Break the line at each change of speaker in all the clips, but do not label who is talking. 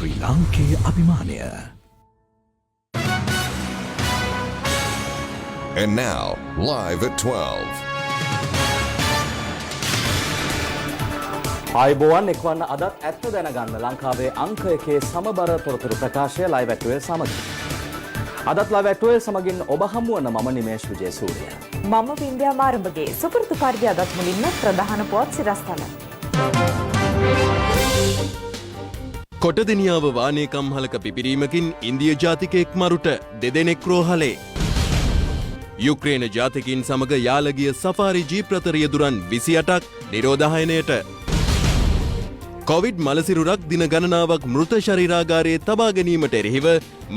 ශ්‍රී ලාංකේය අභිමානය.
And now, live at 12.
ආයුබෝවන් එක්වන්න අදත් ඇත්ත දැනගන්න ලංකාවේ අංක එකේ සමබර තොරතුරු ප්‍රකාශය ලයිව් ඇට් 12 සමගින්. අදත් ලයිව් ඇට් 12 සමගින් ඔබ හමුවන මම නිමේෂ් විජේසූරිය.
මම වින්ද්‍යා මාරඹගේ සුපුරුදු පරිදි අදත් මුලින්ම ප්‍රධාන පුවත් සිරස්තල.
කොටදෙනියාව වානේ කම්හලක පිපිරීමකින් ඉන්දිය ජාතිකයෙක් මරුට දෙදෙනෙක් රෝහලේ. යුක්‍රේන ජාතිකින් සමග යාලගිය සෆාරි ජීප් රථ රියදුරන් 28ක් නිරෝධායනයට. කොවිඩ් මලසිරුරක් දින ගණනාවක් මෘත ශරීරාගාරයේ තබා ගැනීමට එරෙහිව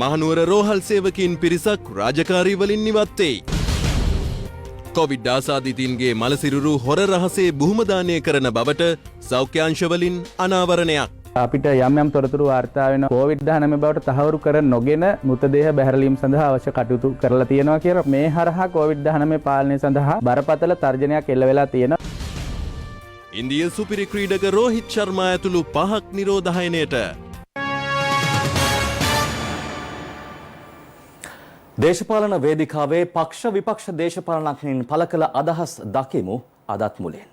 මහනුවර රෝහල් සේවකීන් පිරිසක් රාජකාරීවලින් නිවත්තේ. කොවිඩ් ආසාදිතින්ගේ මලසිරුරු හොර රහසේ බුහුමදානය කරන බවට සෞඛ්‍යාංශවලින් අනාවරණයක්.
අපිට යම් තොරතුරු වාර්තා වෙන COVID-19 බවට තහවුරු කර නොගෙන මෘතදේහ බැහැරලීම සඳහා අවශ්‍ය කටයුතු කරලා තියෙනවා කියලා මේ හරහා COVID-19 පාලනය සඳහා බරපතල තර්ජනයක් එල්ල වෙලා තියෙනවා.
ඉන්දිය සුපිරි ක්‍රීඩක රෝහිත් ශර්මා ඇතුළු 5ක් නිරෝධායනයට.
දේශපාලන වේදිකාවේ පක්ෂ විපක්ෂ දේශපාලනඥයින් පළ කළ අදහස් දකිමු අදත් මුලින්.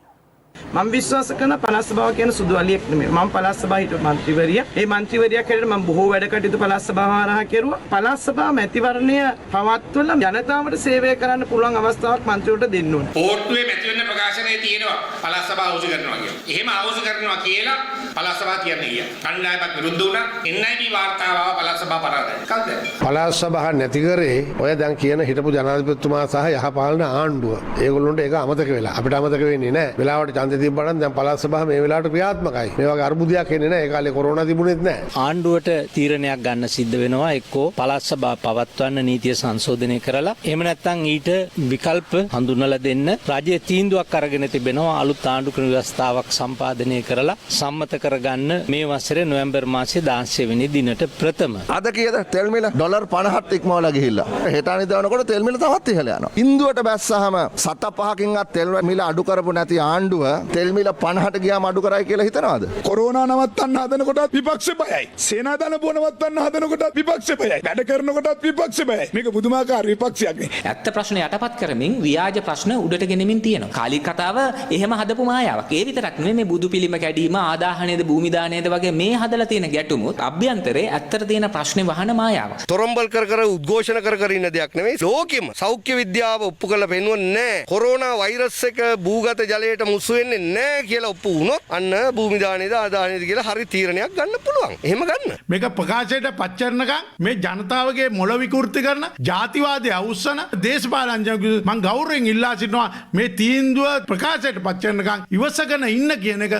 මම විශ්වාස කරන පළාත් සභාව කියන සුදු අලියෙක් නෙමෙයි. මම පළාත් සභාව හිටපු മന്ത്രിවරිය. ඒ മന്ത്രിවරියක් හැටියට මම බොහෝ වැඩ කටයුතු පළාත් සභාව හරහා කෙරුවා. පළාත් සභාව මැතිවරණය පවත්වලා ජනතාවට සේවය කරන්න පුළුවන් අවස්ථාවක් മന്ത്രിවරුන්ට දෙන්න ඕනේ.
පෝට්ටුවේ මැතිවරණ ප්‍රකාශනයේ තියෙනවා පළාත් සභාව අවශ්‍ය කරනවා කියලා. එහෙම අවශ්‍ය කරනවා කියලා පළාත් සභාව කියන්නේ ගියා. කණ්ඩායමක් විරුද්ධ වුණා. NIP වාර්තාව ආව පළාත් සභාව පරාදයි. කවුද?
පළාත් සභාව නැති කරේ ඔය දැන් කියන හිටපු ජනාධිපතිතුමා සහ යහපාලන ආණ්ඩුව. ඒගොල්ලොන්ට ඒක අමතක වෙලා. අපිට අමතක වෙන්නේ නැහැ. වෙලාවට ඡන්දෙ තිබ්බනම් දැන් පළාත් සභාව මේ වෙලාවට ක්‍රියාත්මකයි. මේ වගේ අර්බුදයක් එන්නේ නැහැ. ඒ කාලේ කොරෝනා තිබුණෙත් නැහැ.
ආණ්ඩුවට තීරණයක් ගන්න සිද්ධ වෙනවා. එක්කෝ පළාත් සභාව පවත්වන්න නීතිය සංශෝධනය කරලා එහෙම නැත්නම් ඊට විකල්ප හඳුන්වලා දෙන්න රජයේ තීන්දුවක් අරගෙන තිබෙනවා. අලුත් ආණ්ඩු ක්‍රම ව්‍යවස්ථාවක් සම්පාදනය කරලා සම්මත කරගන්න මේ වසරේ නොවැම්බර් මාසයේ 16 වෙනි දිනට ප්‍රථම.
අද කීයද තෙල් මිල ඩොලර් 50ක් ඉක්මවලා ගිහිල්ලා. හෙට අනිදානකොට තෙල් මිල තවත් ඉහළ යනවා. ඉන්දුවට බැස්සහම 7-5කින්වත් තෙල් මිල අඩු කරපු නැති ආණ්ඩුව තෙල් මිල 50ට ගියාම අඩු කරයි කියලා හිතනවාද?
කොරෝනා නවත්තන්න හදනකොටත් විපක්ෂ බයයි. සේනාධන පුව නවත්තන්න හදනකොටත් විපක්ෂ බයයි. වැඩ කරනකොටත් විපක්ෂ බයයි. මේක බුදුමාකාර විපක්ෂයක් නේ.
ඇත්ත ප්‍රශ්න යටපත් කරමින් ව්‍යාජ ප්‍රශ්න උඩට ගෙනමින් තියෙනවා. කාලී කතාව එහෙම හදපු මායාවක්. ඒ විතරක් නෙමෙයි මේ බුදු පිළිම කැඩීම, ආදාහනයේද භූමි දානයේද වගේ මේ හදලා තියෙන ගැටුමුත් අභ්‍යන්තරේ ඇත්තට තියෙන ප්‍රශ්නේ වහන මායාවක්.
තොරම්බල් කර උද්ඝෝෂණ කර ඉන්න දෙයක් නෙමෙයි. ලෝකෙම සෞඛ්‍ය විද්‍යාව ඔප්පු කරලා පෙන්වන්නේ නැහැ. කොරෝනා වෛරස් එක භූගත ජලයට මුසු වෙන්නේ නැහැ කියලා ඔප්පු වුණොත් අන්න භූමි දානයේද ආදාහනයේද කියලා හරි තීරණයක් ගන්න පුළුවන්. එහෙම ගන්න.
මේක ප්‍රකාශයට පච්චරණකම් මේ ජනතාවගේ මොළ විකෘති කරන ජාතිවාදී අවුස්සන දේශපාලනඥයන් මම ගෞරවයෙන් ඉල්ලා සිටිනවා මේ තීන්දුව ප්‍රකාශයට පච්චරණකම් ඉවසගෙන ඉන්න කියන එක.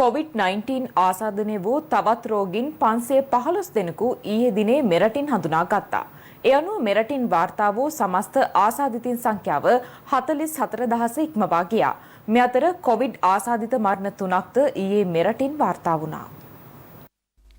COVID-19 ආසාදනය වූ තවත් රෝගීන් 515 දෙනෙකු ඊයේ දිනේ මෙරටින් හඳුනාගත්තා. ඒ අනුව මෙරටින් වාර්තා වූ සමස්ත ආසාදිතින් සංඛ්‍යාව 44,000 ඉක්මවා ගියා. මේ අතර කොවිඩ් ආසාදිත මරණ 3ක්ද ඊයේ මෙරටින් වාර්තා වුණා.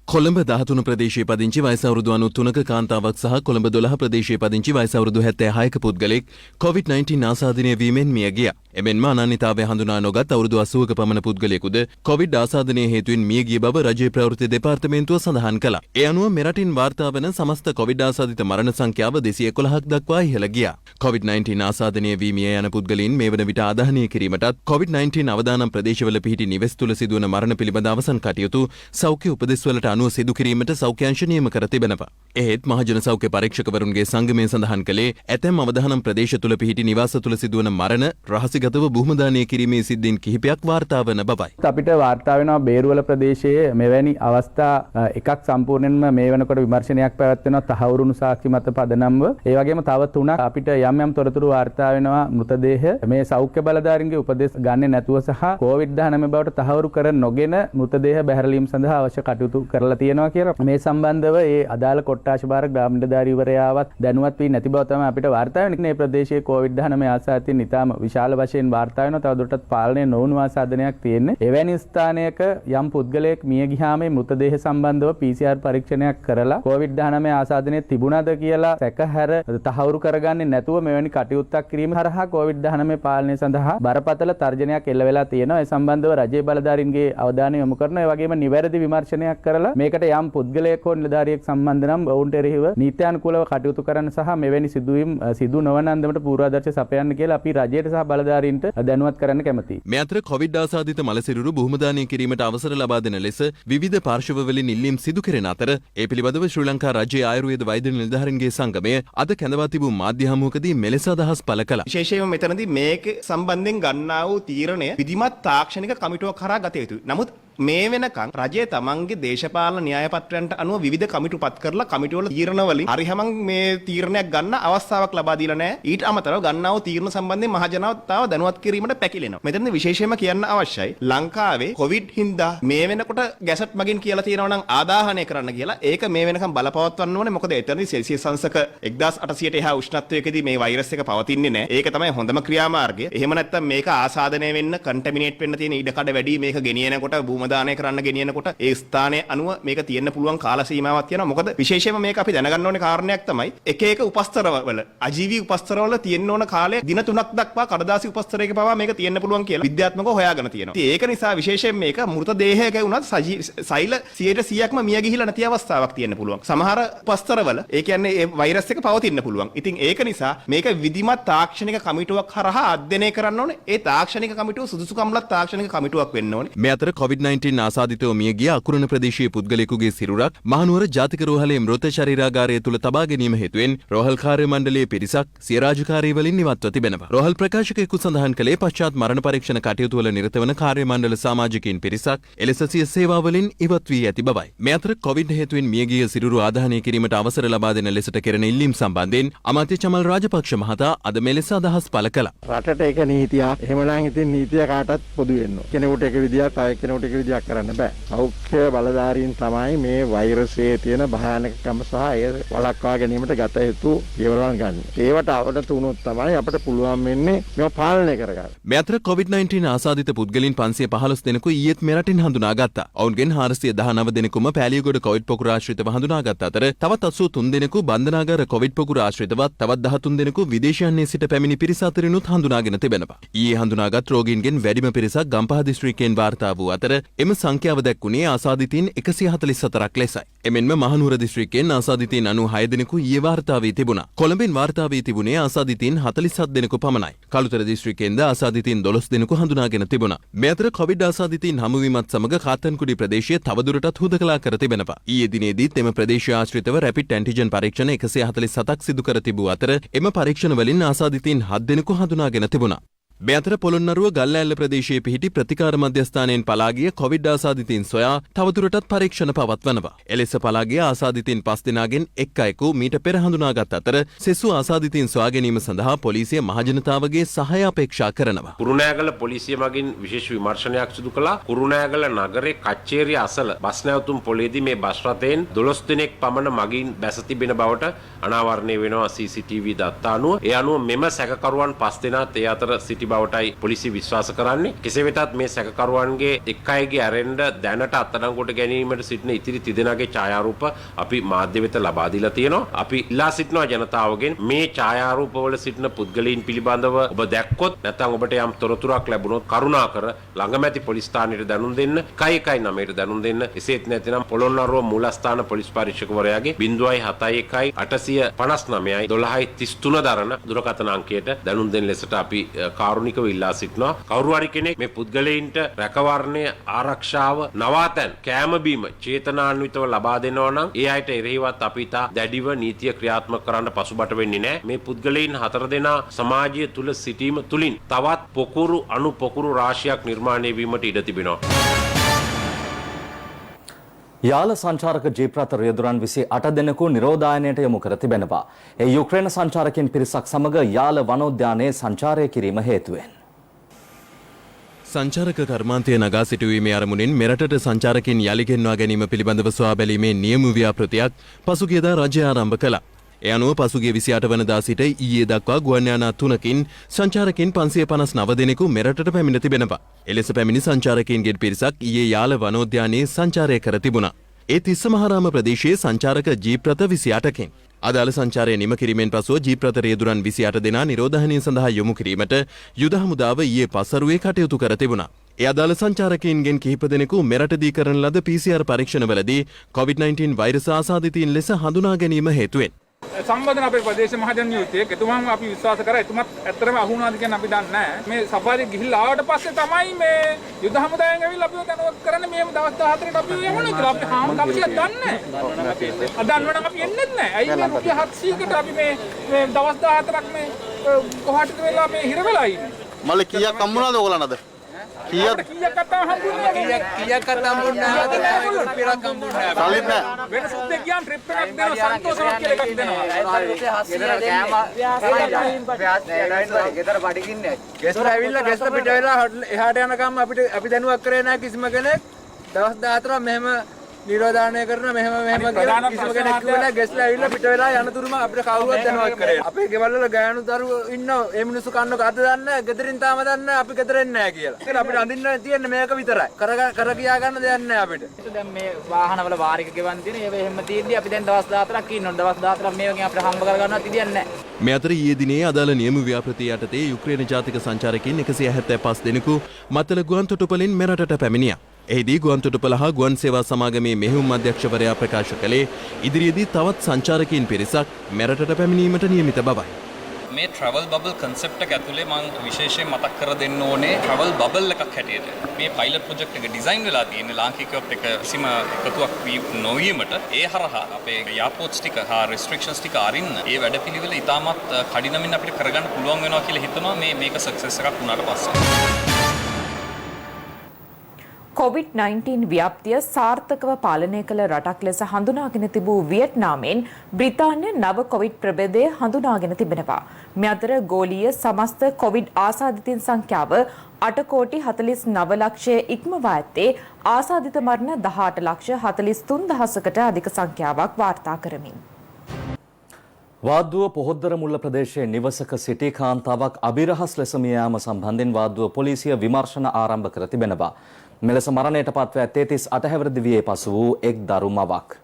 කොළඹ 13 ප්‍රදේශයේ පදිංචි වයස අවුරුදු 93ක කාන්තාවක් සහ කොළඹ 12 ප්‍රදේශයේ පදිංචි වයස අවුරුදු 76ක පුද්ගලෙක් COVID-19 ආසාදනය වීමෙන් මිය ගියා. එමෙන්ම අනන්‍යතාවය හඳුනා නොගත් අවුරුදු 80ක පමණ පුද්ගලයෙකුද කොවිඩ් ආසාදනය හේතුවෙන් මිය ගිය බව රජයේ ප්‍රවෘත්ති දෙපාර්තමේන්තුව සඳහන් කළා. ඒ අනුව මෙරටින් වාර්තා වන සමස්ත කොවිඩ් ආසාදිත මරණ සංඛ්‍යාව 211ක් දක්වා ඉහළ ගියා. COVID-19 ආසාදනය වී මිය යන පුද්ගලයන් මේ වන විට ආදාහනය කිරීමටත් COVID-19 අවදානම් ප්‍රදේශවල පිහිටි නිවෙස් තුල සිදුවන මරණ පිළිබඳ අවසන් කටයුතු සෞඛ්‍ය උපදෙස්වලට අනුව සිදු කිරීමට සෞඛ්‍ය අංශ නියම කර තිබෙනවා. එහෙත් මහජන සෞඛ්‍ය පරීක්ෂකවරුන්ගේ සංගමය සඳහන් කළේ ඇතැම් අවදානම් ප්‍රදේශ තුල පිහිටි නිවාස තුල සිදුවන මරණ රහසිගතව බුහුමදානය කිරීමේ සිද්ධීන් කිහිපයක් වාර්තා වන බවයි.
අපිට වාර්තා වෙනවා බේරුවල ප්‍රදේශයේ මෙවැනි අවස්ථා එකක් සම්පූර්ණයෙන්ම මේ වෙනකොට විමර්ශනයක් පැවැත්වෙනවා තහවුරුණු සාක්ෂි මත පදනම්ව. ඒ වගේම තව 3ක් අපිට යම් තොරතුරු වාර්තා වෙනවා මෘතදේහ මේ සෞඛ්‍ය බලධාරීන්ගේ උපදෙස් ගන්නේ නැතුව සහ COVID-19 බවට තහවුරු කර නොගෙන මෘතදේහ බැහැරලීම සඳහා අවශ්‍ය කටයුතු කරලා කරලා තියෙනවා කියලා. මේ සම්බන්ධව ඒ අදාළ කොට්ටාශ භාර ග්‍රාම නිලධාරීවරයාවත් දැනුවත් වී නැති බව තමයි අපිට වාර්තා වෙන්නේ. මේ ප්‍රදේශයේ COVID-19 ආසාදිතයින් ඉතාම විශාල වශයෙන් වාර්තා වෙනවා. තවදුරටත් පාලනය නොවුණු ආසාදනයක් තියෙන්නේ. එවැනි ස්ථානයක යම් පුද්ගලයෙක් මිය ගියාම මේ මෘතදේහ සම්බන්ධව PCR පරීක්ෂණයක් කරලා COVID-19 ආසාදනය තිබුණාද කියලා සැකහැර තහවුරු කරගන්නේ නැතුව මෙවැනි කටයුත්තක් කිරීම හරහා COVID-19 පාලනය සඳහා බරපතල තර්ජනයක් එල්ල වෙලා තියෙනවා. ඒ සම්බන්ධව රජයේ බලධාරීන්ගේ අවධානය යොමු කරනවා. ඒ වගේම නිවැරදි විමර්ශනයක් කරලා මේකට යම් පුද්ගලයෙක් හෝ නිලධාරියෙක් සම්බන්ධ නම් ඔවුන්ට එරෙහිව නීත්‍යානුකූලව කටයුතු කරන්න සහ මෙවැනි සිදුවීම් සිදු නොවන අන්දමට පූර්වාදර්ශ සපයන්න කියලා අපි රජයට සහ බලධාරීන්ට දැනුවත් කරන්න කැමතියි.
මේ අතර කොවිඩ් ආසාදිත මලසිරුරු බහුමදානය කිරීමට අවසර ලබා දෙන ලෙස විවිධ පාර්ශවවලින් ඉල්ලීම් සිදු කෙරෙන අතර ඒ පිළිබඳව ශ්‍රී ලංකා රාජ්‍ය ආයුර්වේද වෛද්‍ය නිලධාරීන්ගේ සංගමය අද කැඳවා තිබූ මාධ්‍ය හමුවකදී මෙලෙස අදහස් පළ කළා.
විශේෂයෙන්ම මෙතනදී මේක සම්බන්ධයෙන් ගන්නා වූ තීරණය විධිමත් තාක්ෂණික කමිටුවක් කරා ගත යුතුයි. නමුත් මේ වෙනකන් රජය තමන්ගේ දේශපාලන න්‍යාය පත්‍රයන්ට අනුව විවිධ කමිටු පත් කරලා කමිටුවල තීරණ වලින් හරියමං මේ තීරණයක් ගන්න අවස්ථාවක් ලබා දීලා නැහැ. ඊට අමතරව ගන්නා වූ තීරණ සම්බන්ධයෙන් මහ ජනතාව දැනුවත් කිරීමට පැකිලෙනවා. මෙතනදී විශේෂයෙන්ම කියන්න අවශ්‍යයි ලංකාවේ කොවිඩ් හින්දා මේ වෙනකොට ගැසට් මගින් කියලා තියෙනවා නම් ආදාහනය කරන්න කියලා. ඒක මේ වෙනකන් බලපවත්වන්න ඕනේ. මොකද එතනදී සෙල්සියස් අංශක 1800ට එහා උෂ්ණත්වයකදී මේ වෛරස් එක පවතින්නේ නැහැ. ඒක තමයි හොඳම ක්‍රියාමාර්ගය. එහෙම නැත්නම් මේක ආසාදනය වෙන්න කන්ටැමිනේට් වෙන්න තියෙන ඉඩකඩ වැඩි. මේක ගෙනියනකොට දානය කරන්න ගෙනියනකොට ඒ ස්ථානයේ අනුව මේක තියෙන්න පුළුවන් කාල සීමාවක් තියෙනවා. මොකද විශේෂයෙන්ම මේක අපි දැනගන්න ඕනේ කාරණයක් තමයි එක එක උපස්තරවල අජීවී උපස්තරවල තියෙන්න ඕන කාලය දින 3ක් දක්වා කඩදාසි උපස්තරයක පවා මේක තියෙන්න පුළුවන් කියලා විද්‍යාත්මකව හොයාගෙන තියෙනවා. ඉතින් ඒක නිසා විශේෂයෙන් මේක මෘත දේහයක වුණත් සෛල 100%ක්ම මිය ගිහිලා නැති අවස්ථාවක් තියෙන්න පුළුවන්. සමහර උපස්තරවල ඒ කියන්නේ ඒ වෛරස් එක පවතින්න පුළුවන්. ඉතින් ඒක නිසා මේක විධිමත් තාක්ෂණික කමිටුවක් හරහා අධ්‍යයනය කරන්න ඕනේ. ඒ තාක්ෂණික කමිටුව සුදුසුකම්ලත් තාක්ෂණික කමිටුවක් වෙන්න ඕනේ.
මේ අතර COVID-19 ආසාදිතව මිය ගිය අකුරණ ප්‍රදේශීය පුද්ගලයෙකුගේ සිරුරක් මහනුවර ජාතික රෝහලේ මෘත ශරීරාගාරය තුල තබා ගැනීම හේතුවෙන් රෝහල් කාර්ය මණ්ඩලයේ පිරිසක් සිය රාජකාරී වලින් ඉවත්ව තිබෙනවා. රෝහල් ප්‍රකාශකයෙකු සඳහන් කළේ පශ්චාත් මරණ පරීක්ෂණ කටයුතු වල නිරත වන කාර්ය මණ්ඩල සමාජිකයින් පිරිසක් එලෙස සිය සේවාවලින් ඉවත් වී ඇති බවයි. මේ අතර කොවිඩ් හේතුවෙන් මිය ගිය සිරුරු ආදාහනය කිරීමට අවසර ලබා දෙන ලෙසට කෙරෙන ඉල්ලීම් සම්බන්ධයෙන් අමාත්‍ය චමල් රාජපක්ෂ මහතා අද මෙලෙස අදහස් පළ කළා.
රටට ඒක නීතියක්. එහෙමනම් ඉතින් නීතිය කාටත් පොදු වෙන්න ඕන. කෙනෙකුට එක විදියක් තව කෙනෙකුට එක විදියක් කරන්න බෑ. සෞඛ්‍ය බලධාරීන් තමයි මේ වෛරසයේ තියෙන භයානකකම සහ එය වළක්වා ගැනීමට ගත යුතු පියවරල් ගන්න. ඒවට අවනත වුණොත් තමයි අපිට පුළුවන් වෙන්නේ මේවා පාලනය කරගන්න.
මේ අතර COVID-19 ආසාදිත පුද්ගලයන් 515 දෙනෙකු ඊයේත් මෙරටින් හඳුනාගත්තා. ඔවුන්ගෙන් 419 දෙනෙකුම පෑලියගොඩ කොවිඩ් පොකුර ආශ්‍රිතව හඳුනාගත් අතර තවත් 83 දෙනෙකු බන්ධනාගාර කොවිඩ් පොකුර ආශ්‍රිතවත් තවත් 13 දෙනෙකු විදේශයන්හි සිට පැමිණි පිරිස අතරිනුත් හඳුනාගෙන තිබෙනවා. ඊයේ හඳුනාගත් රෝගීන්ගෙන් වැඩිම පිරිසක් ගම්පහ දිස්ත්‍රික්කයෙන් වාර්තා වූ අතර එම සංඛ්‍යාව දැක්වුණේ ආසාදිතයින් 144ක් ලෙසයි. එමෙන්ම මහනුවර දිස්ත්‍රික්කයෙන් ආසාදිතයින් 96 දෙනෙකු ඊයේ වාර්තා වී තිබුණා. කොළඹෙන් වාර්තා වී තිබුණේ ආසාදිතයින් 47 දෙනෙකු පමණයි. කළුතර දිස්ත්‍රික්කයෙන්ද ආසාදිතයින් 12 දෙනෙකු හඳුනාගෙන තිබුණා. මේ අතර කොවිඩ් ආසාදිතයින් හමුවීමත් සමග කාතන්කුඩි ප්‍රදේශයේ තවදුරටත් හුදකලා කර තිබෙනවා. ඊයේ දිනේදීත් එම ප්‍රදේශය ආශ්‍රිතව රැපිඩ් ඇන්ටිජන් පරීක්ෂණ 147ක් සිදු කර තිබූ අතර එම පරීක්ෂණ වලින් ආසාදිතයින් 7 දෙනෙකු හඳුනාගෙන තිබුණා. මේ අතර පොළොන්නරුව ගල්ඇල්ල ප්‍රදේශයේ පිහිටි ප්‍රතිකාර මධ්‍යස්ථානයෙන් පලා ගිය කොවිඩ් ආසාදිතයින් සොයා තවදුරටත් පරීක්ෂණ පවත්වනවා. එලෙස පලා ගිය ආසාදිතයින් 5 දෙනාගෙන් එක් අයෙකු මීට පෙර හඳුනාගත් අතර සෙසු ආසාදිතයින් සොයා ගැනීම සඳහා පොලිසිය මහජනතාවගේ සහාය අපේක්ෂා කරනවා.
කුරුණෑගල පොලිසිය මගින් විශේෂ විමර්ශනයක් සිදු කළා. කුරුණෑගල නගරේ කච්චේරිය අසල බස් නැවතුම් පොලේදී මේ බස් රථයෙන් 12 දෙනෙක් පමණ මගින් බැස තිබෙන බවට අනාවරණය වෙනවා CCTV දත්ත අනුව. ඒ අනුව මෙම සැකකරුවන් 5 දෙනාත් ඒ අතර සිටි බවටයි පොලිසිය විශ්වාස කරන්නේ. කෙසේ වෙතත් මේ සැකකරුවන්ගේ එක් අයගේ ඇරෙන්න දැනට අත්අඩංගුවට ගැනීමට සිටින ඉතිරි 30 දෙනාගේ ඡායාරූප අපි මාධ්‍ය වෙත ලබා දීලා තියෙනවා. අපි ඉල්ලා සිටිනවා ජනතාවගෙන් මේ ඡායාරූපවල සිටින පුද්ගලයන් පිළිබඳව ඔබ දැක්කොත් නැත්නම් ඔබට යම් තොරතුරක් ලැබුණොත් කරුණාකර ළඟමැති පොලිස් ස්ථානයට දැනුම් දෙන්න. 119ට දැනුම් දෙන්න. එසේත් නැත්නම් පොළොන්නරුව මූලස්ථාන පොලිස් පරීක්ෂකවරයාගේ 071 859 1233 දරන දුරකථන අංකයට දැනුම් දෙන ලෙසට අපි කාරුණිකව ඉල්ලා සිටිනවා. කවුරු හරි කෙනෙක් මේ පුද්ගලයන්ට රැකවරණය ආරක්ෂාව නවාතැන් කෑම බීම චේතනාන්විතව ලබා දෙනවා නම් ඒ අයට එරෙහිවත් අපි තා දැඩිව නීතිය ක්‍රියාත්මක කරන්න පසුබට වෙන්නේ නැහැ. මේ පුද්ගලයන් 4 දෙනා සමාජය තුල සිටීම තුලින් තවත් පොකුරු අණු පොකුරු රාශියක් නිර්මාණය වීමට ඉඩ තිබෙනවා.
යාල සංචාරක ජීප් රථ රියදුරන් 28 දෙනෙකු නිරෝධායනයට යොමු කර තිබෙනවා. ඒ යුක්‍රේන සංචාරකයන් පිරිසක් සමග යාල වනෝද්‍යානයේ සංචාරය කිරීම හේතුවෙන්.
සංචාරක කර්මාන්තය නගා සිටුවීමේ අරමුණින් මෙරටට සංචාරකින් යළි ගෙන්වා ගැනීම පිළිබඳව සොයා බැලීමේ නියම ව්‍යාපෘතියක් පසුගියදා රජය ආරම්භ කළා. ඒ අනුව පසුගිය 28 වනදා සිට ඊයේ දක්වා ගුවන් යානා 3කින් සංචාරකින් 559 දෙනෙකු මෙරටට පැමිණ තිබෙනවා. එලෙස පැමිණි සංචාරකයින්ගේ පිරිසක් ඊයේ යාල වනෝද්‍යානයේ සංචාරය කර තිබුණා. ඒ තිස්ස මහාරාම ප්‍රදේශයේ සංචාරක ජීප් රථ 28කින් අදාළ සංචාරය නිම කිරීමෙන් පසුව ජීප් රථ රේදුරන් 28 දෙනා නිරෝධායනය සඳහා යොමු කිරීමට යුද හමුදාව ඊයේ පසරුවේ කටයුතු කර තිබුණා. ඒ අදාළ සංචාරකයින්ගෙන් කිහිප දෙනෙකු මෙරටදී කරන ලද PCR පරීක්ෂණවලදී COVID-19 වෛරස ආසාදිතයින් ලෙස හඳුනා ගැනීම හේතුවෙන්
සම්බන්ධන අපේ ප්‍රදේශ මහජන නියුතිය එතුමාම අපි විශ්වාස කරා එතුමත් ඇත්තටම අහු වුණාද කියන අපි දන්නේ නැහැ. මේ සෆාරිය ගිහිල්ලා ආවට පස්සේ තමයි මේ යුද හමුදායෙන් ඇවිල්ලා අපිව දැනුවත් කරන්නේ මේ දවස් 14ට අපි යමුනේ කියලා. අපි හාම කමිටියක් දන්නේ නැහැ. දන්නවනම් අපි එන්නේ නැහැ. ඇයි මේ රුපියල් 700කට අපි මේ දවස් 14ක් මේ කොහාටද වෙලා මේ හිර වෙලා ඉන්නේ.
මල්ලි කීයක් හම්බුණාද ඔයගලන්ට?
කීයක් අත්තා හම්බුනේ කීයක් අත්තා හම්බුනේ නැහැ රුපියලක් හම්බුනේ නැහැ සල්ලි නැහැ වෙන සුද්දේ කියන් ට්‍රිප් එකක් දෙනවා සන්තෝෂයක් කියලා එකක් දෙනවා ගෙදර බඩගින්නේ ගෙදර ඇවිල්ලා ගෙස්ට පිට වෙලා එහාට යනකම් අපි දැනුවක් කරේ නැහැ කිසිම කෙනෙක් දවස් 14ක් මෙහෙම නිරෝධානය කරන මෙහෙම කියලා කිසිම කෙනෙක් කිව්වේ නැහැ ගෙස්ලා ඇවිල්ලා පිට වෙලා යන තුරුම අපිට කවුරුවත් දැනුවක් කරේ අපේ ගෙවල් වල ගෑනු දරුවෝ ඉන්නවා ඒ මිනිස්සු කන්නක අද දන්නේ ගෙදරින් තාම දන්නේ අපි ගෙදර එන්නේ නැහැ කියලා. ඒක අපිට අඳින්න තියෙන්නේ මේක විතරයි. කර කියා ගන්න දෙයක් නැහැ අපිට.
දැන් මේ වාහනවල වාරික ගෙවන් තියෙන ඒව එහෙම තියෙද්දි අපි දැන් දවස් 14ක් ඉන්නවා. දවස් 14ක් මේ වගේ අපිට හම්බ කර ගන්නවත් ඉදියන්නේ නැහැ.
මේ අතර ඊයේ දිනේ අදාළ නියම ව්‍යාපෘතිය යටතේ යුක්‍රේන ජාතික සංචාරකයින් 175 දෙනෙකු මත්තල ගුවන් තොටුපළින් මෙරටට පැමිණියා. එහිදී ගුවන් තොටුපළ හා ගුවන් සේවා සමාගමේ මෙහෙයුම් අධ්‍යක්ෂවරයා ප්‍රකාශ කළේ ඉදිරියේදී තවත් සංචාරකයින් පිරිසක් මෙරටට පැමිණීමට නියමිත බවයි.
මේ ට්‍රැවල් බබල් කන්සෙප්ට් එක ඇතුලේ මම විශේෂයෙන් මතක් කර දෙන්න ඕනේ ට්‍රැවල් බබල් එකක් හැටියට. මේ පයිලට් ප්‍රොජෙක්ට් එක ඩිසයින් වෙලා තියෙන්නේ ලාංකිකයොත් එක කිසිම එකතුවක් නොවීමට ඒ හරහා අපේ එයාපෝට්ස් ටික හා රෙස්ට්‍රික්ෂන්ස් ටික අරින්න ඒ වැඩපිළිවෙල ඉතාමත් කඩිනමින් අපිට කරගන්න පුළුවන් වෙනවා කියලා හිතනවා මේක සක්සස් එකක් වුණාට පස්සේ.
COVID-19 ව්‍යාප්තිය සාර්ථකව පාලනය කළ රටක් ලෙස හඳුනාගෙන තිබූ වියට්නාමයෙන් බ්‍රිතාන්‍ය නව කොවිඩ් ප්‍රභේදය හඳුනාගෙන තිබෙනවා. මේ අතර ගෝලීය සමස්ත කොවිඩ් ආසාදිතින් සංඛ්‍යාව 8,49,00,000 ඉක්මවා ඇත්තේ ආසාදිත මරණ 18,43,000කට අධික සංඛ්‍යාවක් වාර්තා කරමින්.
වාද්දුව පොහොද්දර මුල්ල ප්‍රදේශයේ නිවසක සිටි කාන්තාවක් අභිරහස් ලෙස මිය යාම සම්බන්ධයෙන් වාද්දුව පොලිසිය විමර්ශන ආරම්භ කර තිබෙනවා. මෙලෙස මරණයට පත්ව ඇත්තේ 38 හැවිරිදි වියේ පසු වූ එක් දරු මවක්.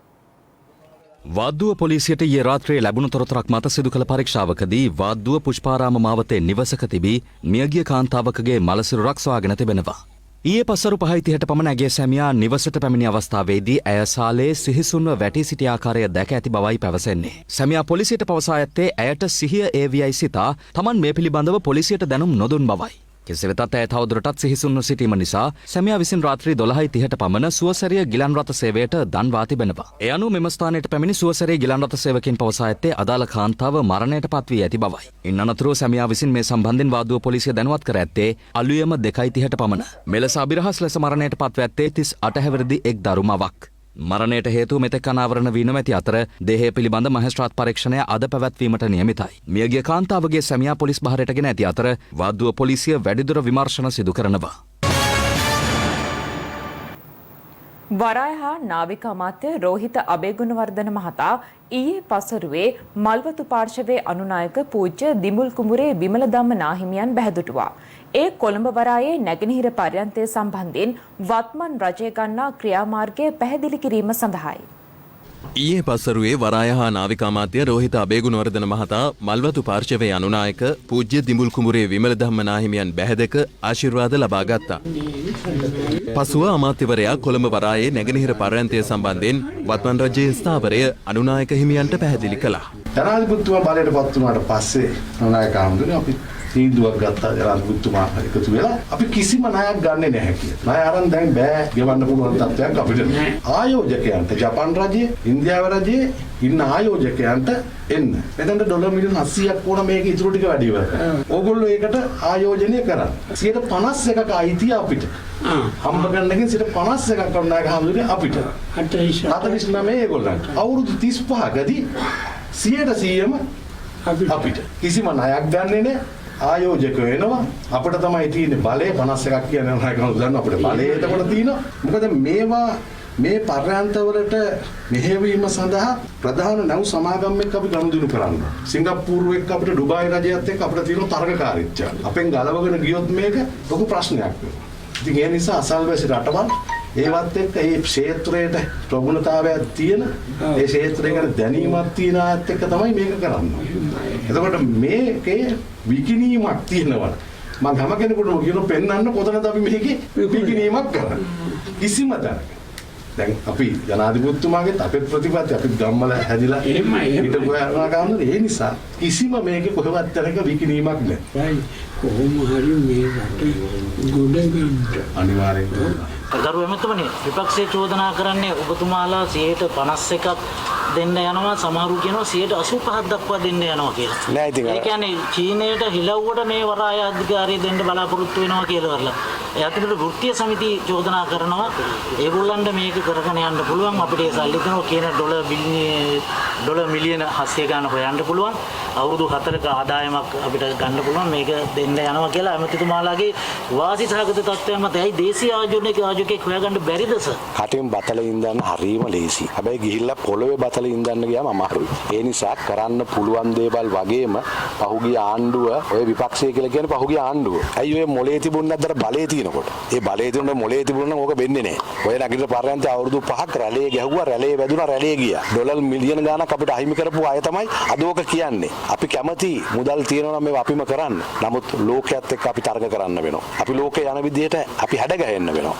වාද්දුව පොලිසියට ඊයේ රාත්‍රියේ ලැබුණු තොරතුරක් මත සිදු කළ පරීක්ෂාවකදී වාද්දුව පුෂ්පාරාම මාවතේ නිවසක තිබී මියගිය කාන්තාවකගේ මලසිරුරක් සොයාගෙන තිබෙනවා. ඊයේ පසරු 5:30ට පමණ ඇගේ සැමියා නිවසට පැමිණි අවස්ථාවේදී ඇය සාලේ සිහිසුන්ව වැටී සිටි ආකාරය දැක ඇති බවයි පැවසෙන්නේ. සැමියා පොලිසියට පවසා ඇත්තේ ඇයට සිහිය ඒවියයි සිතා තමන් මේ පිළිබඳව පොලිසියට දැනුම් නොදුන් බවයි. කෙසේ වෙතත් ඇය තවදුරටත් සිහිසුන්ව සිටීම නිසා සැමියා විසින් රාත්‍රී 12:30ට පමණ සුවසැරිය ගිලන් රථ සේවයට දන්වා තිබෙනවා. ඒ අනුව මෙම ස්ථානයට පැමිණි සුවසැරිය ගිලන් රථ සේවකයන් පවසා ඇත්තේ අදාළ කාන්තාව මරණයට පත් වී ඇති බවයි. ඉන් අනතුරුව සැමියා විසින් මේ සම්බන්ධයෙන් වාදුව පොලිසිය දැනුවත් කර ඇත්තේ අලුයම 2:30ට පමණ. මෙලෙස අභිරහස් ලෙස මරණයට පත්ව ඇත්තේ 38 හැවිරිදි එක් දරු මවක්. මරණයට හේතුව මෙතෙක් අනාවරණ වී නොමැති අතර දේහය පිළිබඳ මහේස්ත්‍රාත් පරීක්ෂණය අද පැවැත්වීමට නියමිතයි. මියගිය කාන්තාවගේ සැමියා පොලිස් බහරයට ගෙන ඇති අතර වාද්දුව පොලිසිය වැඩිදුර විමර්ශන සිදු කරනවා.
වරාය හා නාවික අමාත්‍ය රෝහිත අබේගුණවර්ධන මහතා ඊයේ පසරුවේ මල්වතු පාර්ශවයේ අනුනායක පූජ්‍ය දිමුල් කුඹුරේ විමල ධම්ම නාහිමියන් බැහැදුටුවා. ඒ කොළඹ වරායේ නැගෙනහිර පර්යන්තය සම්බන්ධයෙන් වත්මන් රජය ගන්නා ක්‍රියාමාර්ගය පැහැදිලි කිරීම සඳහායි.
ඊයේ පසරුවේ වරාය හා නාවික අමාත්‍ය රෝහිත අබේගුණවර්ධන මහතා මල්වතු පාර්ශවයේ අනුනායක පූජ්‍ය දිමුල් කුඹුරේ විමල ධම්ම නාහිමියන් බැහැදක ආශිර්වාද ලබා ගත්තා. පසුව අමාත්‍යවරයා කොළඹ වරායේ නැගෙනහිර පර්යන්තය සම්බන්ධයෙන් වත්මන් රජයේ ස්ථාවරය අනුනායක හිමියන්ට පැහැදිලි කළා.
ජනාධිපතිතුමා බලයට පත් වුණාට පස්සේ අනුනායක හඳුනේ අපි තීන්දුවක් ගත්තා ජනාධිපතිතුමා එකතු වෙලා අපි කිසිම ණයක් ගන්නෙ නැහැ කියලා. ණය අරන් දැන් බෑ ගෙවන්න පුළුවන් තත්ත්වයක් අපිට නැහැ. ආයෝජකයන්ට ජපාන් රජයේ, ඉන්දියාව රජයේ ඉන්න ආයෝජකයන්ට එන්න. මෙතනට ඩොලර් මිලියන 80ක් ඕන මේක ඉතුරු ටික වැඩි ඉවර කරන්න. ඕගොල්ලෝ ඒකට ආයෝජනය කරා. 51%ක අයිතිය අපිට. හම්බ කරන එකෙන් 51%ක් කරනවා ගහමුදුනේ අපිට. 49 ඒගොල්ලන්ට. අවුරුදු 35කදී 100%ම අපිට. කිසිම ණයක් ගන්නෙ නැහැ. ආයෝජක වෙනවා අපිට තමයි තියෙන්නේ බලය 51ක් කියන නායකයන් දන්න අපිට බලය එතකොට තියෙනවා. මොකද මේවා මේ පර්යන්තවලට මෙහෙවීම සඳහා ප්‍රධාන නැව් සමාගම් එක්ක අපි ගනුදෙනු කරනවා. සිංගප්පූරු එක්ක අපිට ඩුබායි රජයත් එක්ක අපිට තියෙන තරගකාරීත්වය. අපෙන් ගලවගෙන ගියොත් මේක ලොකු ප්‍රශ්නයක් වෙනවා. ඉතින් ඒ නිසා අසල්වැසි රටවල් ඒවත් එක්ක මේ ක්ෂේත්‍රයට ප්‍රගුණතාවයක් තියෙන ඒ ක්ෂේත්‍රය ගැන දැනීමක් තියෙන අයත් එක්ක තමයි මේක කරන්නේ. එතකොට මේකේ විකිණීමක් තියෙනවා. මම හැම කෙනෙකුටම කියන පෙන්වන්න කොතනද අපි මේකේ විකිණීමක් කරන්නේ. කිසිම තැනක. දැන් අපි ජනාධිපතිතුමාගෙත් අපේ ප්‍රතිපත්ති අපි ගම්වල හැදිලා හිටපු යනවා ගන්න ඒ නිසා කිසිම මේකේ කොහෙවත් තැනක විකිණීමක් නැහැ.
කොහොම හරි මේ රටේ ගොඩ ගන්න
අනිවාර්යයෙන්
ගරු එමෙතුමනි විපක්ෂයේ චෝදනා කරන්නේ ඔබතුමාලා 51ක් දෙන්න යනවා සමහරු කියනවා 85ක් දක්වා දෙන්න යනවා කියලා.
නෑ ඉතින්
ඒ කියන්නේ චීනයට හිලව්වට මේ වරාය අධිකාරිය දෙන්න බලාපොරොත්තු වෙනවා කියලා කරලා. ඒ අතරේ වෘත්තීය සමිති චෝදනා කරනවා ඒගොල්ලන්ට මේක කරගෙන යන්න පුළුවන් අපිට ඒ සල්ලි දෙනවා කියන ඩොලර් මිලියන 700 ගන්න හොයන්න පුළුවන්. අවුරුදු 4ක ආදායමක් අපිට ගන්න පුළුවන් මේක දෙන්න යනවා කියලා ඇමතිතුමාලාගේ වාසි සහගත තත්ත්වයන් මත ඇයි දේශීය ආයෝජකයෙක් හොයාගන්න බැරිද සර්?
කටින් බතල ඉඳන් හරීම ලේසි. හැබැයි ගිහිල්ලා පොළවේ බතල ඉඳන් ගියාම අමාරුයි. ඒ නිසා කරන්න පුළුවන් දේවල් වගේම පහුගිය ආණ්ඩුව ඔය විපක්ෂය කියලා කියන්නේ පහුගිය ආණ්ඩුව. ඇයි ඔය මොලේ තිබුණ නැද්දට බලේ තියෙනකොට? ඒ බලේ තිබුණ මොලේ තිබුණ නම් ඕක වෙන්නේ නැහැ. ඔය නගිට පරයන්තේ අවුරුදු 5ක් රැළේ ගැහුවා රැළේ වැදුනා රැළේ ගියා. ඩොලර් මිලියන ගාණක් අපිට අහිමි කරපු අය තමයි අද ඕක කියන්නේ. අපි කැමති මුදල් තියෙනවා නම් මේවා අපිම කරන්න. නමුත් ලෝකයේත් එක්ක අපි තරග කරන්න වෙනවා. අපි ලෝකේ යන විදිහට අපි හැඩ ගැහෙන්න වෙනවා.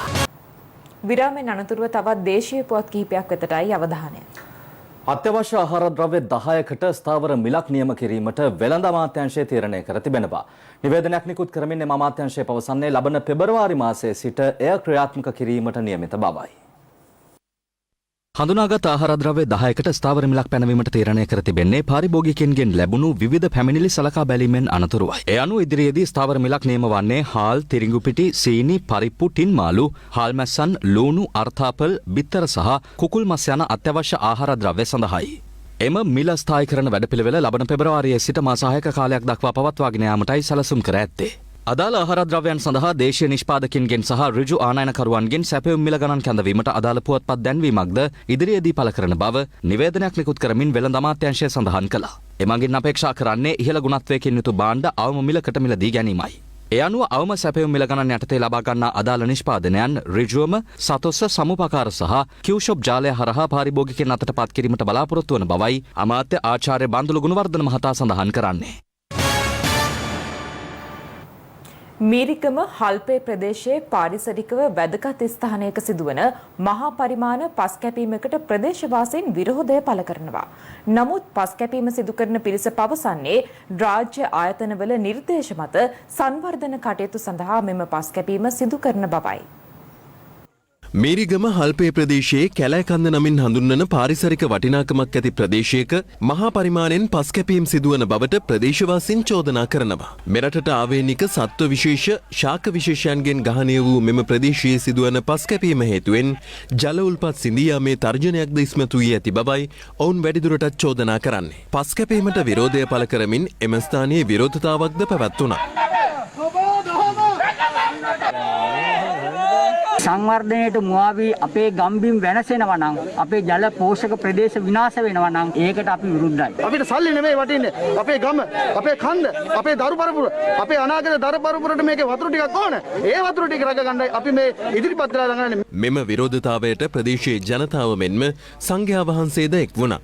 විරාමෙන් අනතුරුව තවත් දේශීය පුවත් කිහිපයක් වෙතටයි අවධානය.
අත්‍යවශ්‍ය ආහාර ද්‍රව්‍ය 10කට ස්ථාවර මිලක් නියම කිරීමට වෙළඳ අමාත්‍යාංශය තීරණය කර තිබෙනවා. නිවේදනයක් නිකුත් කරමින් එම අමාත්‍යාංශය පවසන්නේ ලබන පෙබරවාරි මාසයේ සිට එය ක්‍රියාත්මක කිරීමට නියමිත බවයි. හඳුනාගත් ආහාරද්‍රව්‍ය 10කට ස්ථාවර මිලක් පැනවීමට තීරණය කර තිබෙන්නේ පාරිභෝගිකයන්ගෙන් ලැබුණු විවිධ පැමිණිලි සලකා බැලීමෙන් අනතුරුවයි. ඒ අනුව ඉදිරියේදී ස්ථාවර මිලක් නියම වන්නේ හාල්, තිරිඟු පිටි, සීනි, පරිප්පු, ටින් මාළු, හාල් මැස්සන්, ලූණු, අර්ථාපල්, බිත්තර සහ කුකුල් මස් යන අත්‍යවශ්‍ය ආහාරද්‍රව්‍ය සඳහායි. එම මිල ස්ථායි කරන වැඩපිළිවෙල ලබන පෙබරවාරියේ සිට මාස 6ක කාලයක් දක්වා පවත්වාගෙන යාමටයි සැලසුම් කර ඇත්තේ. අදාළ ආහාරද්‍රව්‍යයන් සඳහා දේශීය නිෂ්පාදකින්ගෙන් සහ ඍජු ආනයනකරුවන්ගෙන් සැපයුම් මිල ගණන් කැඳවීමට අදාළ පුවත්පත් දැන්වීමක්ද ඉදිරියේදී පළ කරන බව නිවේදනයක් නිකුත් කරමින් වෙළඳ අමාත්‍යාංශය සඳහන් කළා. එමගින් අපේක්ෂා කරන්නේ ඉහළ ගුණත්වයකින් යුතු භාණ්ඩ අවම මිලකට මිලදී ගැනීමයි. ඒ අනුව අවම සැපයුම් මිල ගණන් යටතේ ලබා ගන්නා අදාළ නිෂ්පාදනයන් ඍජුවම සතොස්ස සමුපකාර සහ කිව්ෂොප් ජාලය හරහා පාරිභෝගිකයන් අතට පත් කිරීමට බලාපොරොත්තු වන බවයි අමාත්‍ය ආචාර්ය බන්දුල ගුණවර්ධන මහතා සඳහන් කරන්නේ.
මීරිකම හල්පේ ප්‍රදේශයේ පාරිසරිකව වැදගත් ස්ථානයක සිදුවන මහා පරිමාණ පස් කැපීමකට ප්‍රදේශවාසීන් විරෝධය පළ කරනවා. නමුත් පස් කැපීම සිදු කරන පිරිස පවසන්නේ රාජ්‍ය ආයතනවල නිර්දේශ මත සංවර්ධන කටයුතු සඳහා මෙම පස් කැපීම සිදු කරන බවයි.
මීරිගම හල්පේ ප්‍රදේශයේ කැලෑකන්ද නමින් හඳුන්වන පාරිසරික වටිනාකමක් ඇති ප්‍රදේශයක මහා පරිමාණයෙන් පස් කැපීම් සිදුවන බවට ප්‍රදේශවාසීන් චෝදනා කරනවා. මෙරටට ආවේනික සත්ව විශේෂ ශාක විශේෂයන්ගෙන් ගහනය වූ මෙම ප්‍රදේශයේ සිදුවන පස් කැපීම හේතුවෙන් ජල උල්පත් සිඳියාමේ තර්ජනයක්ද ඉස්මතු වී ඇති බවයි ඔවුන් වැඩිදුරටත් චෝදනා කරන්නේ. පස් කැපීමට විරෝධය පළ කරමින් එම ස්ථානයේ විරෝධතාවක්ද පැවැත්වුණා.
සංවර්ධනයට මුවාවී අපේ ගම්බිම් වෙනසෙනවා නම් අපේ ජල පෝෂක ප්‍රදේශ විනාශ වෙනවා නම් ඒකට අපි විරුද්ධයි.
අපිට සල්ලි නෙමෙයි වටින්නේ. අපේ ගම, අපේ කන්ද, අපේ දරු පරපුර, අපේ අනාගත දරු පරපුරට මේකේ වතුර ටිකක් ඕන. ඒ වතුර ටික රැකගන්නයි අපි මේ ඉදිරිපත් වෙලා ළඟන්නේ.
මෙම විරෝධතාවයට ප්‍රදේශයේ ජනතාව මෙන්ම සංඝයා වහන්සේද එක් වුණා.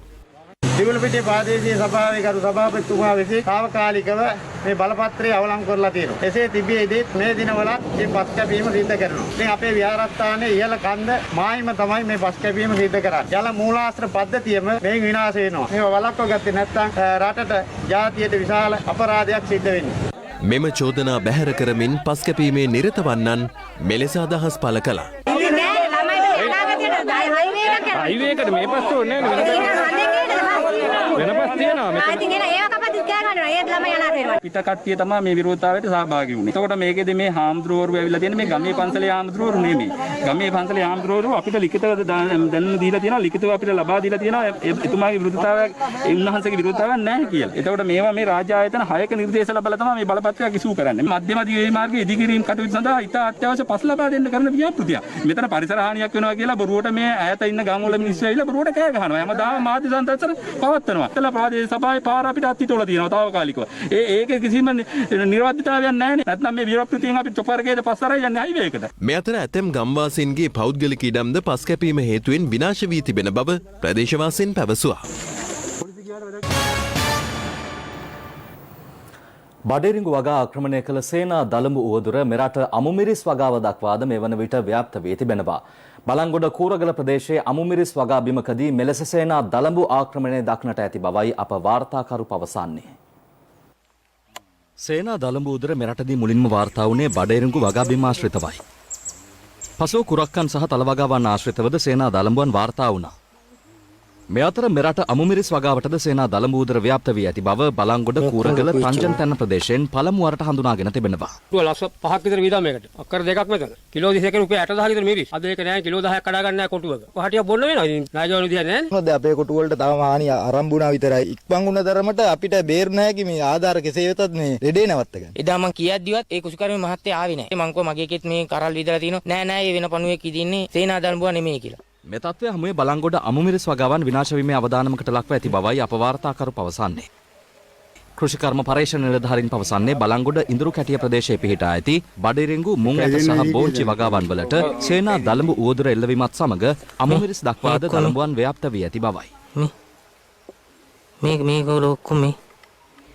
දිවුලපිටිය ප්‍රාදේශීය සභාවේ ගරු සභාපතිතුමා විසින් තාවකාලිකව මේ බලපත්‍රය අවලංගු කරලා තියෙනවා. එසේ තිබියදී මේ දිනවල මේ පස් කැපීම සිද්ධ කරනවා. ඉතින් අපේ විහාරස්ථානයේ ඉහළ කන්ද මායිම තමයි මේ පස් කැපීම සිද්ධ කරන්නේ. ජල මූලාශ්‍ර පද්ධතියම මේ විනාශ වෙනවා. මේව වළක්ව ගත්තේ නැත්නම් රටට ජාතියට විශාල අපරාධයක් සිද්ධ වෙන්නේ.
මෙම චෝදනා බැහැර කරමින් පස් කැපීමේ නිරත වන්නන් මෙලෙස අදහස් පළ කළා.
හයිවේකට මේ පස්සේ ඕනේ වෙනපස් තියෙනවා මෙතන. ආ ඉතින් ඒව කපද්දි ගෑ ගන්නවා.
ඒත් ළමයි අනාථ වෙනවා.
පිට කට්ටිය තමයි මේ විරෝධතාවයට සහභාගී වුනේ. එතකොට මේකෙදි මේ හාමුදුරුවෝ ඇවිල්ලා තියෙන මේ ගමේ පන්සලේ හාමුදුරුවෝ නෙමෙයි. ගමේ පන්සලේ හාමුදුරුවෝ අපිට ලිඛිතව දැනුම් දීලා තියෙනවා, ලිඛිතව අපිට ලබා දීලා තියෙනවා එතුමාගේ විරෝධතාවයක්, ඒ උන්වහන්සේගේ විරෝධතාවයක් නැහැ කියලා. එතකොට මේවා මේ රාජ්‍ය ආයතන 6ක නිර්දේශ ලබලා තමයි මේ බලපත්‍රයක් ඉසු කරන්නේ. මධ්‍යම දිවේ මාර්ගයේ ඉදිකිරීම කටයුතු සඳහා ඉතා අත්‍යවශ්‍ය පස් ලබා දෙන්න කරන ව්‍යාපෘතිය. මෙතන පරිසර හානියක් වෙනවා කියලා බොරුවට මේ ඈත ඉන්න ගම්වල මිනිස්සු ඇවිල්ලා බොරුවට කෑ ගහනවා. හැමදාම මාධ්‍ය සංසර්චන පවත්වනවා. එතන ප්‍රාදේශීය සභාවේ පාර අපිට අත්හිටවල තියෙනවා තාවකාලිකව. ඒකේ කිසිම නිර්වද්‍යතාවයක් නැහැ නේ. නැත්නම් මේ ව්‍යාපෘතියෙන් අපි චොපරකේද පස්සරයි යන්නේ හයිවේ එකට.
මේ අතර ඇතැම් ගම්වාසීන්ගේ පෞද්ගලික ඉඩම්ද පස් කැපීම හේතුවෙන් විනාශ වී තිබෙන බව ප්‍රදේශවාසීන් පැවසුවා.
බඩේරිඟු වගා ආක්‍රමණය කළ සේනා දළඹු උවදුර මෙරට අමුමිරිස් වගාව දක්වාද මේ වන විට ව්‍යාප්ත වී තිබෙනවා. බලංගොඩ කූරගල ප්‍රදේශයේ අමුමිරිස් වගා බිමකදී මෙලෙස සේනා දළඹු ආක්‍රමණය දක්නට ඇති බවයි අප වාර්තාකරු පවසන්නේ. සේනා දළඹු උවදුර මෙරටදී මුලින්ම වාර්තා වුණේ බඩේරිඟු වගා බිම ආශ්‍රිතවයි. පසුව කුරක්කන් සහ තලවගාවන් ආශ්‍රිතවද සේනා දළඹුවන් වාර්තා වුණා. මේ අතර මෙරට අමුමිරිස් වගාවටද සේනා දළඹු උවදුර ව්‍යාප්ත වී ඇති බව බලංගොඩ කූරගල තංජන්තැන්න ප්‍රදේශයෙන් පළමු වරට හඳුනාගෙන තිබෙනවා.
ලක්ෂ 5ක් විතර වීදම් මේකට. අක්කර දෙකක් මෙතන. කිලෝ 21 රුපියල් 60000 විතර මිරිස්. අද ඒක නෑ කිලෝ 10ක් කඩා ගන්න නෑ කොටුවක. කොහටියක් බොන්න වෙනවා. ඉතින් නායකවරු විදිහට නෑනේ.
මොකද අපේ කොටු වලට තවම හානිය ආරම්භුණා විතරයි. ඉක්මන් වුණ තරමට අපිට බේර නැහැ කි මේ ආධාර කෙසේ වෙතත් මේ රෙඩේ නවත්ත ගන්න.
එදා මං කියද්දිවත් ඒ කුසුකර්මී මහත්තයා ආවේ නෑ. මං කිව්වා මගේ එකෙත් මේ කරල් විදලා තිනවා. නෑ නෑ ඒ වෙන පණුවෙක් ඉදින්නේ සේනා දළඹුවා නෙමෙයි කියලා.
මේ තත්ත්වය හමුවේ බලංගොඩ අමුමිරිස් වගාවන් විනාශ වීමේ අවදානමකට ලක්ව ඇති බවයි අප වාර්තාකරු පවසන්නේ. කෘෂිකර්ම පරීක්ෂණ නිලධාරීන් පවසන්නේ බලංගොඩ ඉඳුරු කැටිය ප්‍රදේශයේ පිහිටා ඇති බඩේරිඟු මුං ඇට සහ බෝංචි වගාවන් වලට සේනා දළඹු උවදුර එල්ලවීමත් සමග අමුමිරිස් දක්වාද දළඹුවන් ව්‍යාප්ත වී ඇති බවයි.
මේගොල්ලෝ ඔක්කොම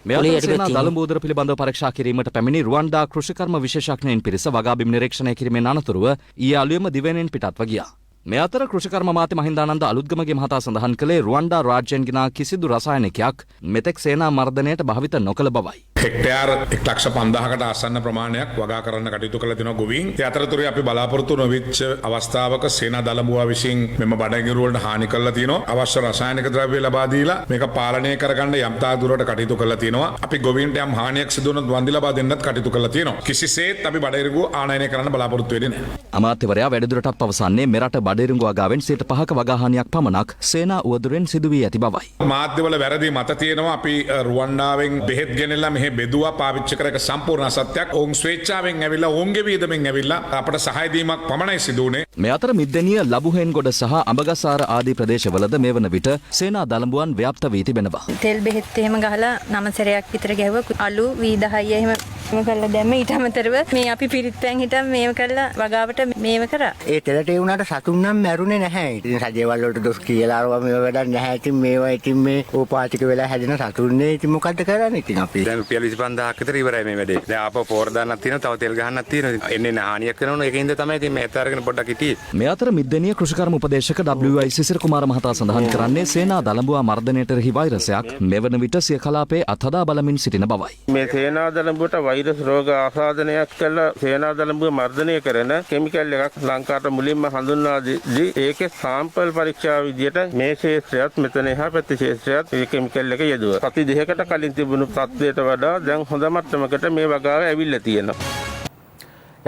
මේ අතර සේනා දළඹු උවදුර පිළිබඳව පරීක්ෂා කිරීමට පැමිණි රුවන්ඩා කෘෂිකර්ම විශේෂඥයින් පිරිස වගාබිම් නිරීක්ෂණය කිරීමෙන් අනතුරුව ඊයේ අලුයම දිවයිනෙන් පිටත්ව ගියා. මේ අතර කෘෂිකර්ම මාත්‍ය මහින්දානන්ද අලුත්ගමගේ මහතා සඳහන් කළේ රුවන්ඩා රාජ්‍යයෙන් ගෙනා කිසිදු රසායනිකයක් මෙතෙක් සේනා මර්ධනයට භාවිත නොකළ බවයි.
හෙක්ටයාර් 1,50,000කට ආසන්න ප්‍රමාණයක් වගා කරන්න කටයුතු කළ දෙනවා ගොවීන්. ඒ අතරතුරේ අපි බලාපොරොත්තු නොවිච්ච අවස්ථාවක සේනා දළඹුවා විසින් මෙම බඩගිරු වලට හානි කළා තියෙනවා. අවශ්‍ය රසායනික ද්‍රව්‍ය ලබා දීලා මේක පාලනය කරගන්න යම් තාක් දුරට කටයුතු කළා තියෙනවා. අපි ගොවීන්ට යම් හානියක් සිදු වුණොත් වන්දි ලබා දෙන්නත් කටයුතු කළා තියෙනවා. කිසිසේත් අපි බඩගිරු ආනයනය කරන්න බලාපොරොත්තු වෙන්නේ නැහැ.
අමාත්‍යවරයා වැඩිදුරටත් පවසන්නේ මෙරට බඩේරිඟු වගාවෙන් 5% වගාහානියක් පමණක් සේනා උවදුරෙන් සිදු වී ඇති බවයි.
මාධ්‍යවල වැරදි මත තියෙනවා අපි රුවන්ඩාවෙන් බෙහෙත් ගෙනල්ලා මෙහෙ බෙදුවා පාවිච්චි කරක සම්පූර්ණ අසත්‍යයක්. ඔවුන් ස්වේච්ඡාවෙන් ඇවිල්ලා ඔවුන්ගේ වියදමෙන් ඇවිල්ලා අපට සහාය දීමක් පමණයි සිදු වුණේ.
මේ අතර මිද්දෙනිය ලබුහෙන්ගොඩ සහ අඹගසාර ආදී ප්‍රදේශවලද මේ වන විට සේනා දළඹුවන් ව්‍යාප්ත වී තිබෙනවා.
තෙල් බෙහෙත් එහෙම ගහලා 9 සැරයක් විතර ගැහුවා. අලු වී10 එහෙම කරලා දැම්ම. ඊට අමතරව මේ අපි පිරිත්පැන් හිටන් මේව කරලා වගාවට මේව කරා.
ඒ තෙලට ඒ වුණාට සතුන් නම් මැරුණේ නැහැ. ඉතින් රජේවල් වලට දොස් කියලා අරවා මේව වැඩක් නැහැ. ඉතින් මේවා ඉතින් මේ ඕපාතික වෙලා හැදෙන සතුන්නේ ඉතින් මොකද්ද කරන්නේ ඉතින් අපි.
දැන් රුපියල් 25000ක් විතර ඉවරයි මේ වැඩේ. දැන් ආපහු පෝර දාන්නක් තියෙනවා, තව තෙල් ගහන්නක් තියෙනවා. එන්නේ හානියක් වෙනවනේ. ඒකින්ද තමයි ඉතින් මේ අතරගෙන පොඩ්ඩක් හිටියේ.
මේ අතර මිද්දෙනිය කෘෂිකර්ම උපදේශක WI සිසිර කුමාර මහතා සඳහන් කරන්නේ සේනා දළඹුවා මර්ධනයට එරෙහි වෛරසයක් මෙවන විට සිය කලාපයේ අත්හදා බලමින් සිටින බවයි.
මේ සේනා දළඹුවට වෛරස් රෝග ආසාදනයක් කළ සේනා දළඹුව මර්ධනය කරන කෙමිකල් එකක් ලංකාවට මුලින්ම හඳුන්වා දී ඒකේ සාම්පල් පරීක්ෂා විදියට මේ ශේෂ්ත්‍රයත් මෙතන එහා පැත්තේ ශේෂ්ත්‍රයත් ඒ කෙමිකල් එක යෙදුවා. සති දෙකකට කලින් තිබුණු තත්ත්වයට වඩා දැන් හොඳ මට්ටමකට මේ වගාව ඇවිල්ලා තියෙනවා.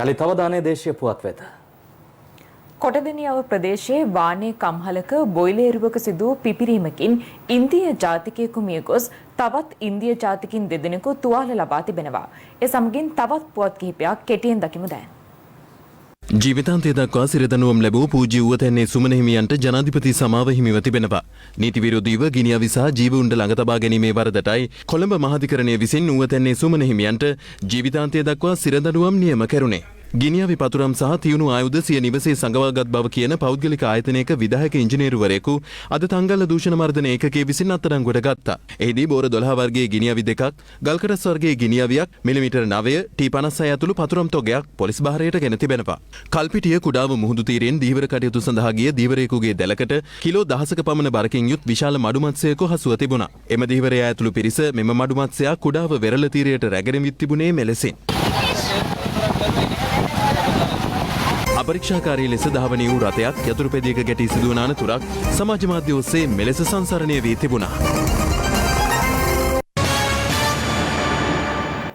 යලි තව දානේ දේශීය පුවත් වෙත.
කොටදෙනියව ප්‍රදේශයේ වානේ කම්හලක බොයිලේරුවක සිදු පිපිරීමකින් ඉන්දිය ජාතිකයෙකු මිය ගොස් තවත් ඉන්දිය ජාතිකින් දෙදෙනෙකු තුවාල ලබා තිබෙනවා. ඒ සමගින් තවත් පුවත් කිහිපයක් කෙටියෙන් දකිමු දැන්.
ජීවිතාන්තය දක්වා සිරදනුවම් ලැබූ පූජ්‍ය ඌවතැන්නේ සුමන හිමියන්ට ජනාධිපති සමාව හිමිව තිබෙනවා. නීති විරෝධීව ගිනි අවි සහ ජීව උණ්ඩ ළඟ තබා ගැනීමේ වරදටයි කොළඹ මහාධිකරණය විසින් ඌවතැන්නේ සුමන හිමියන්ට ජීවිතාන්තය දක්වා සිරදනුවම් නියම කෙරුණේ. ගිනිඅවි පතුරම් සහ තියුණු ආයුධ සිය නිවසේ සංගවාගත් බව කියන පෞද්ගලික ආයතනයක විධායක ඉංජිනේරුවරයෙකු අද තංගල්ල දූෂණ මර්දන ඒකකයේ විසින් අත්අඩංගුවට ගත්තා. එහිදී බෝර 12 වර්ගයේ ගිනිඅවි දෙකක්, ගල්කටස් වර්ගයේ ගිනිඅවියක්, මිලිමීටර් 9 T56 ඇතුළු පතුරම් තොගයක් පොලිස් භාරයට ගෙන තිබෙනවා. කල්පිටිය කුඩාව මුහුදු තීරයෙන් දීවර කටයුතු සඳහා ගිය දීවරයෙකුගේ දැලකට කිලෝ 10ක පමණ බරකින් යුත් විශාල මඩු මත්ස්‍යයක හසුව තිබුණා. එම දීවරය ඇතුළු පිරිස මෙම මඩු මත්ස්‍යයා කුඩාව වෙරළ තීරයට රැගෙන විත් තිබුණේ මෙලෙසින්. අපරීක්ෂාකාරී ලෙස ධාවනය වූ රථයක් යතුරුපැදියක ගැටී සිදුවන අනතුරක් සමාජ මාධ්‍ය ඔස්සේ මෙලෙස සංසරණය වී තිබුණා.